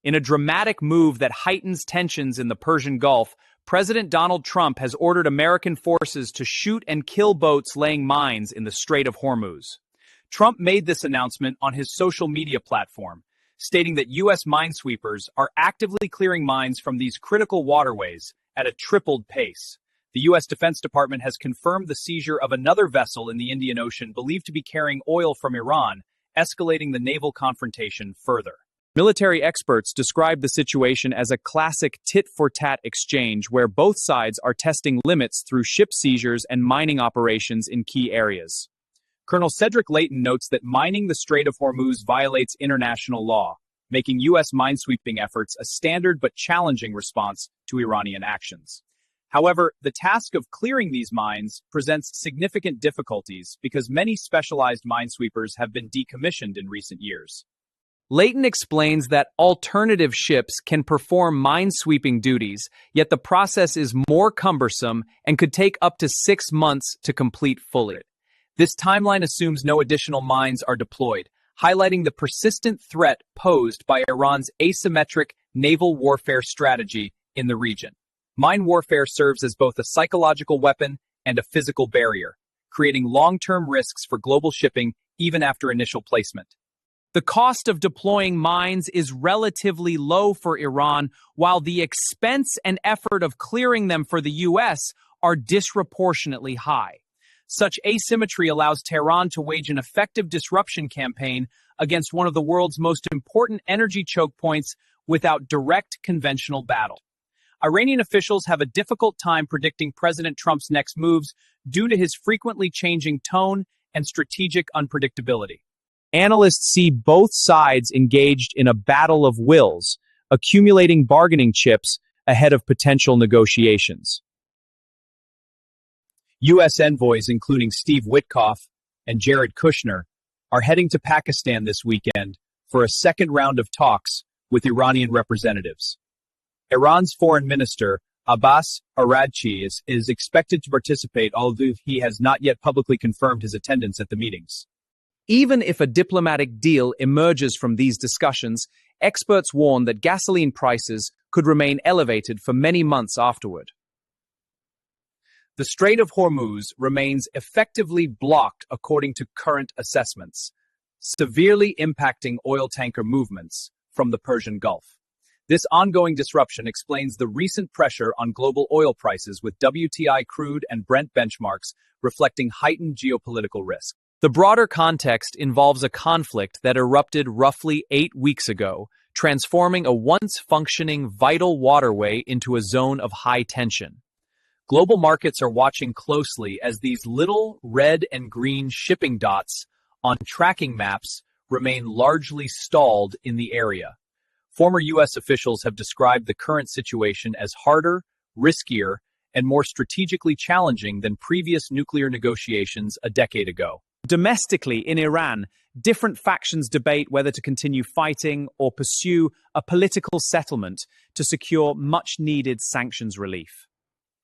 In a dramatic move that heightens tensions in the Persian Gulf, President Donald Trump has ordered American forces to shoot and kill boats laying mines in the Strait of Hormuz. Trump made this announcement on his social media platform, stating that U.S. minesweepers are actively clearing mines from these critical waterways at a tripled pace. The U.S. Defense Department has confirmed the seizure of another vessel in the Indian Ocean believed to be carrying oil from Iran, escalating the naval confrontation further. Military experts describe the situation as a classic tit-for-tat exchange where both sides are testing limits through ship seizures and mining operations in key areas. Colonel Cedric Layton notes that mining the Strait of Hormuz violates international law, making U.S. minesweeping efforts a standard but challenging response to Iranian actions. However, the task of clearing these mines presents significant difficulties because many specialized minesweepers have been decommissioned in recent years. Layton explains that alternative ships can perform minesweeping duties, yet the process is more cumbersome and could take up to 6 months to complete fully. This timeline assumes no additional mines are deployed, highlighting the persistent threat posed by Iran's asymmetric naval warfare strategy in the region. Mine warfare serves as both a psychological weapon and a physical barrier, creating long-term risks for global shipping even after initial placement. The cost of deploying mines is relatively low for Iran, while the expense and effort of clearing them for the U.S. are disproportionately high. Such asymmetry allows Tehran to wage an effective disruption campaign against one of the world's most important energy choke points without direct conventional battle. Iranian officials have a difficult time predicting President Trump's next moves due to his frequently changing tone and strategic unpredictability. Analysts see both sides engaged in a battle of wills, accumulating bargaining chips ahead of potential negotiations. U.S. envoys, including Steve Witkoff and Jared Kushner, are heading to Pakistan this weekend for a second round of talks with Iranian representatives. Iran's foreign minister, Abbas Araghchi, is expected to participate, although he has not yet publicly confirmed his attendance at the meetings. Even if a diplomatic deal emerges from these discussions, experts warn that gasoline prices could remain elevated for many months afterward. The Strait of Hormuz remains effectively blocked according to current assessments, severely impacting oil tanker movements from the Persian Gulf. This ongoing disruption explains the recent pressure on global oil prices, with WTI crude and Brent benchmarks reflecting heightened geopolitical risk. The broader context involves a conflict that erupted roughly 8 weeks ago, transforming a once-functioning vital waterway into a zone of high tension. Global markets are watching closely as these little red and green shipping dots on tracking maps remain largely stalled in the area. Former U.S. officials have described the current situation as harder, riskier, and more strategically challenging than previous nuclear negotiations a decade ago. Domestically, in Iran, different factions debate whether to continue fighting or pursue a political settlement to secure much-needed sanctions relief.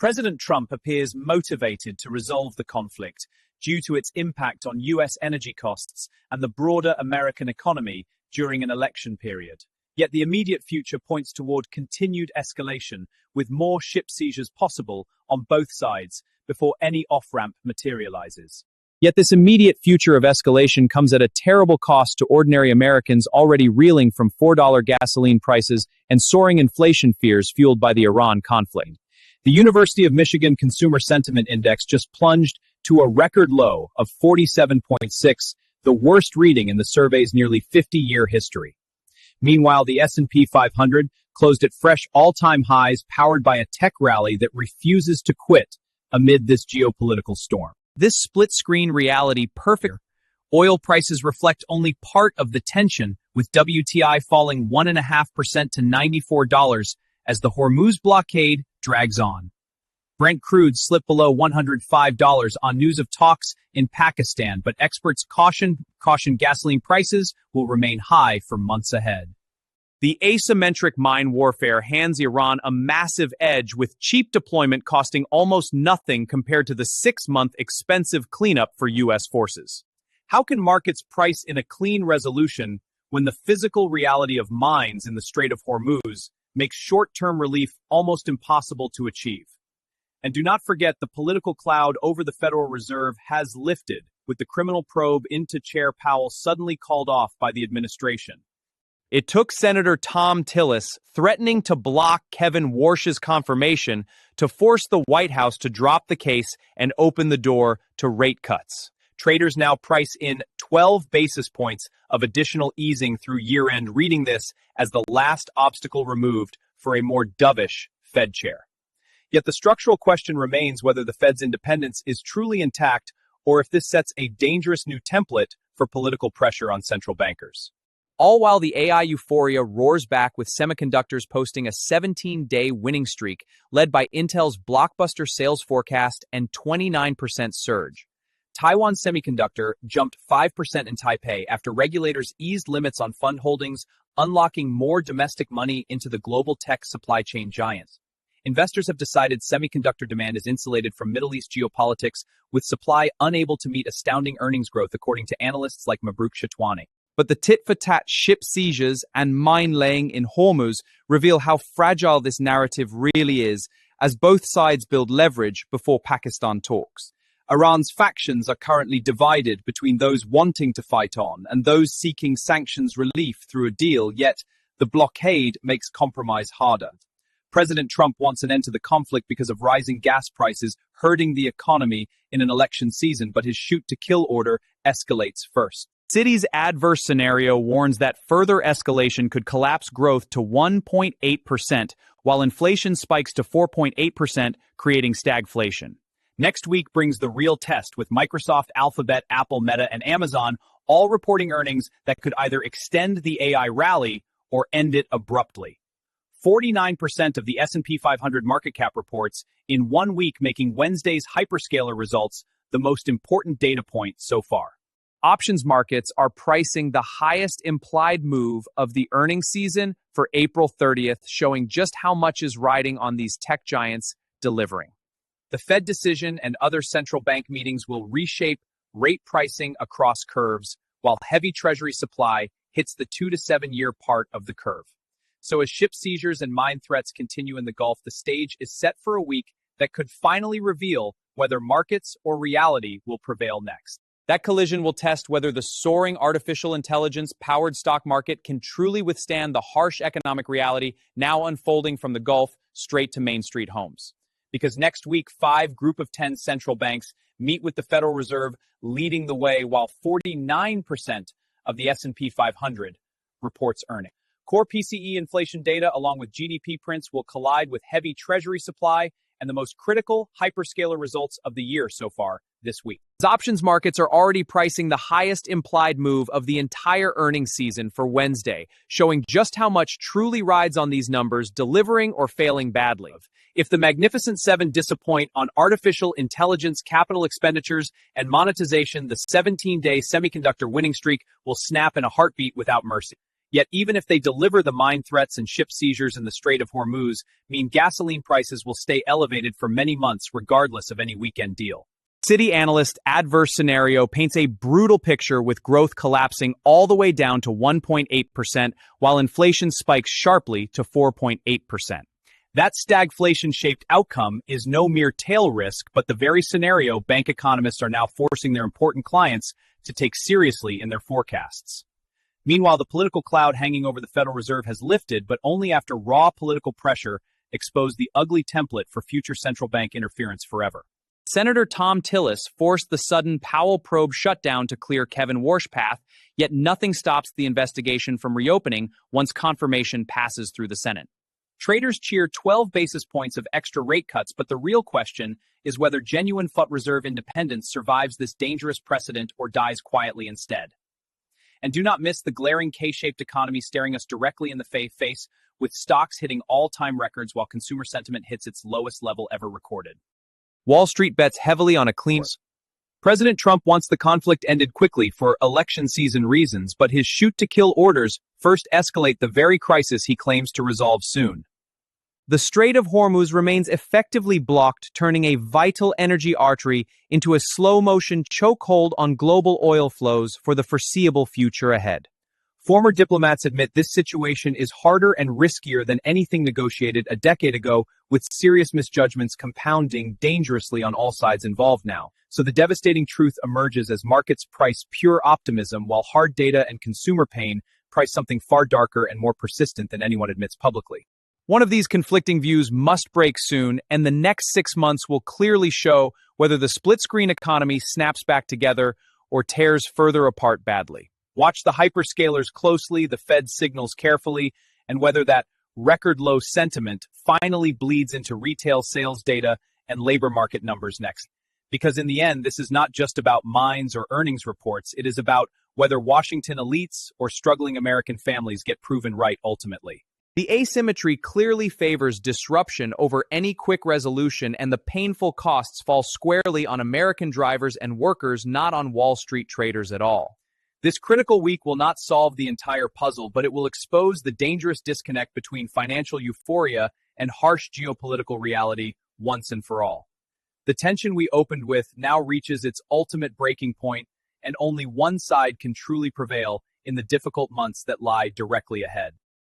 President Trump appears motivated to resolve the conflict due to its impact on U.S. energy costs and the broader American economy during an election period. Yet the immediate future points toward continued escalation, with more ship seizures possible on both sides before any off-ramp materializes. Yet this immediate future of escalation comes at a terrible cost to ordinary Americans already reeling from $4 gasoline prices and soaring inflation fears fueled by the Iran conflict. The University of Michigan Consumer Sentiment Index just plunged to a record low of 47.6, the worst reading in the survey's nearly 50-year history. Meanwhile, the S&P 500 closed at fresh all-time highs, powered by a tech rally that refuses to quit amid this geopolitical storm. This split-screen reality perfect. Oil prices reflect only part of the tension, with WTI falling 1.5% to $94 as the Hormuz blockade drags on. Brent crude slipped below $105 on news of talks in Pakistan, but experts caution gasoline prices will remain high for months ahead. The asymmetric mine warfare hands Iran a massive edge, with cheap deployment costing almost nothing compared to the 6-month expensive cleanup for U.S. forces. How can markets price in a clean resolution when the physical reality of mines in the Strait of Hormuz makes short-term relief almost impossible to achieve. And do not forget, the political cloud over the Federal Reserve has lifted, with the criminal probe into Chair Powell suddenly called off by the administration. It took Senator Thom Tillis threatening to block Kevin Warsh's confirmation to force the White House to drop the case and open the door to rate cuts. Traders now price in 12 basis points of additional easing through year-end, reading this as the last obstacle removed for a more dovish Fed chair. Yet the structural question remains whether the Fed's independence is truly intact or if this sets a dangerous new template for political pressure on central bankers. All while the AI euphoria roars back with semiconductors posting a 17-day winning streak led by Intel's blockbuster sales forecast and 29% surge. Taiwan Semiconductor jumped 5% in Taipei after regulators eased limits on fund holdings, unlocking more domestic money into the global tech supply chain giants. Investors have decided semiconductor demand is insulated from Middle East geopolitics, with supply unable to meet astounding earnings growth, according to analysts like Mabruk Shatwani. But the tit-for-tat ship seizures and mine-laying in Hormuz reveal how fragile this narrative really is, as both sides build leverage before Pakistan talks. Iran's factions are currently divided between those wanting to fight on and those seeking sanctions relief through a deal, yet the blockade makes compromise harder. President Trump wants an end to the conflict because of rising gas prices hurting the economy in an election season, but his shoot-to-kill order escalates first. Citi's adverse scenario warns that further escalation could collapse growth to 1.8%, while inflation spikes to 4.8%, creating stagflation. Next week brings the real test, with Microsoft, Alphabet, Apple, Meta, and Amazon all reporting earnings that could either extend the AI rally or end it abruptly. 49% of the S&P 500 market cap reports in 1 week, making Wednesday's hyperscaler results the most important data point so far. Options markets are pricing the highest implied move of the earnings season for April 30th, showing just how much is riding on these tech giants delivering. The Fed decision and other central bank meetings will reshape rate pricing across curves, while heavy Treasury supply hits the 2 to 7 year part of the curve. So as ship seizures and mine threats continue in the Gulf, the stage is set for a week that could finally reveal whether markets or reality will prevail next. That collision will test whether the soaring artificial intelligence-powered stock market can truly withstand the harsh economic reality now unfolding from the Gulf straight to Main Street homes. Because next week, 5 Group of 10 central banks meet with the Federal Reserve leading the way, while 49% of the S&P 500 reports earnings. Core PCE inflation data, along with GDP prints, will collide with heavy Treasury supply and the most critical hyperscaler results of the year so far this week. Options markets are already pricing the highest implied move of the entire earnings season for Wednesday, showing just how much truly rides on these numbers, delivering or failing badly. If the Magnificent Seven disappoint on artificial intelligence, capital expenditures, and monetization, the 17-day semiconductor winning streak will snap in a heartbeat without mercy. Yet even if they deliver, the mine threats and ship seizures in the Strait of Hormuz mean gasoline prices will stay elevated for many months regardless of any weekend deal. Citi analyst adverse scenario paints a brutal picture, with growth collapsing all the way down to 1.8%, while inflation spikes sharply to 4.8%. That stagflation-shaped outcome is no mere tail risk, but the very scenario bank economists are now forcing their important clients to take seriously in their forecasts. Meanwhile, the political cloud hanging over the Federal Reserve has lifted, but only after raw political pressure exposed the ugly template for future central bank interference forever. Senator Thom Tillis forced the sudden Powell probe shutdown to clear Kevin Warsh path, yet nothing stops the investigation from reopening once confirmation passes through the Senate. Traders cheer 12 basis points of extra rate cuts, but the real question is whether genuine Federal Reserve independence survives this dangerous precedent or dies quietly instead. And do not miss the glaring K-shaped economy staring us directly in the face, with stocks hitting all-time records while consumer sentiment hits its lowest level ever recorded. Wall Street bets heavily on a clean. President Trump wants the conflict ended quickly for election season reasons, but his shoot-to-kill orders first escalate the very crisis he claims to resolve soon. The Strait of Hormuz remains effectively blocked, turning a vital energy artery into a slow-motion chokehold on global oil flows for the foreseeable future ahead. Former diplomats admit this situation is harder and riskier than anything negotiated a decade ago, with serious misjudgments compounding dangerously on all sides involved now. So the devastating truth emerges as markets price pure optimism, while hard data and consumer pain price something far darker and more persistent than anyone admits publicly. One of these conflicting views must break soon, and the next 6 months will clearly show whether the split-screen economy snaps back together or tears further apart badly. Watch the hyperscalers closely, the Fed signals carefully, and whether that record-low sentiment finally bleeds into retail sales data and labor market numbers next. Because in the end, this is not just about mines or earnings reports, it is about whether Washington elites or struggling American families get proven right ultimately. The asymmetry clearly favors disruption over any quick resolution, and the painful costs fall squarely on American drivers and workers, not on Wall Street traders at all. This critical week will not solve the entire puzzle, but it will expose the dangerous disconnect between financial euphoria and harsh geopolitical reality once and for all. The tension we opened with now reaches its ultimate breaking point, and only one side can truly prevail in the difficult months that lie directly ahead.